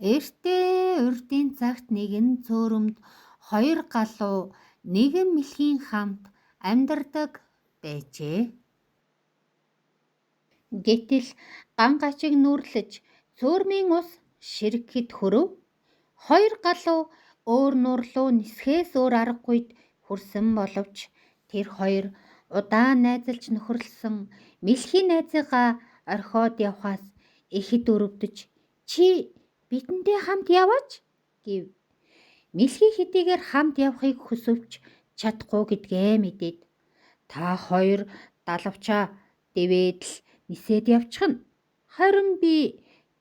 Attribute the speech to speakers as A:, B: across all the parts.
A: Эртээ урдын цагт нэгэн цөөрөмд хоёр галуу нэгэн мэлхийн хамт амьдардаг байжээ. Гэтэл ган гачиг нүрлэж цөөрмийн ус ширгэхэд хүрв. Хоёр галуу өөр нуур руу нисэхээс өөр аргагүйд хүрсэн боловч тэр хоёр удаан найзалж нөхөрлсөн мэлхийн найзыгаа орхиод явхаас ихэд өрөвдөж "Чи бидэнтэй хамт яваач" гэв. Мэлхий хэдийгээр хамт явахыг хүсвч чадахгүй гэдгээ мэдээд "Та хоёр далавчаа дэвээд л нисээд явчихна. Харин би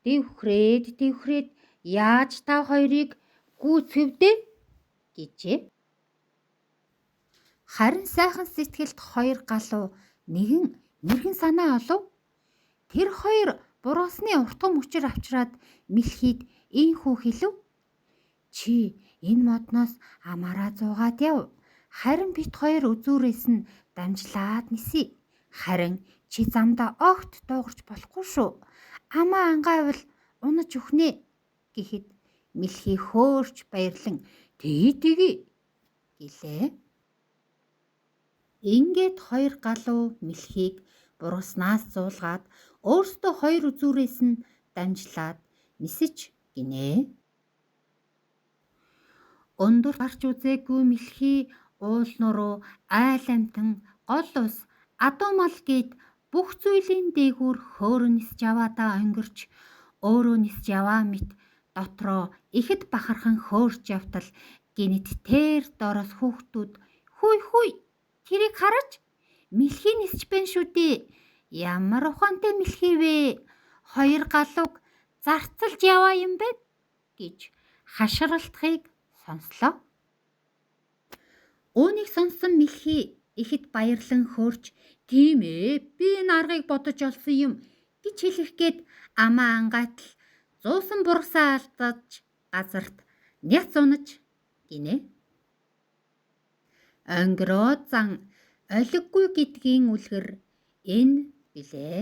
A: дэвхрээд яаж та хоёрыг гүйцэв дээ" гэжээ. Харин сайхан сэтгэлд хоёр галуу нэгэн мэргэн санаа олов. Тэр хоёр буруусны уртган мөчир авчраад мэлхийд ийхүү хэлв. "Чи энэ модноос амаараа зуугаад яв. Харин бит хоёр үзүүрээс нь дамжлаад нисье. Харин чи замдаа огт дуугарч болохгүй шүү. Амаа ангайвал унаж өхнэ" гэхэд мэлхий хөөрч баярлан "Тэгье" гэлээ. Ингээд хоёр галуу мэлхийг бурууснаас зуулгаад өөрсдөө хоёр үзүүрээс нь дамжлаад нисэж гинэ. Өндөр гарч үзээгүй мэлхий уул нуруу, айл амтан, гол ус, адуу мал гээд бүх зүйлийн дээгүүр хөөрөн нисж яваадаа онгирч өөрөө нисж яваа мэт дотроо ихэд бахархан хөөрч явтал гинэт тэр доороос хүүхдүүд "Хүй тэрийг хараач. Мэлхий нисч байна шүү дээ. Ямар ухаантай мэлхий вэ? Хоёр галууг зарцалж яваа юм байна" гэж хашгиралтахыг сонслоо. Үүнийг сонссон мэлхий ихэд баярлан хөөрч "Тийм ээ, би энэ аргыг бодож олсон юм" гэж хэлэх гээд амаа ангайтал зуусан бургасаа алдаж газарт няц унаж гинэ. Онгироо зан олиггүй гэдгийн үлгэр энэ билээ.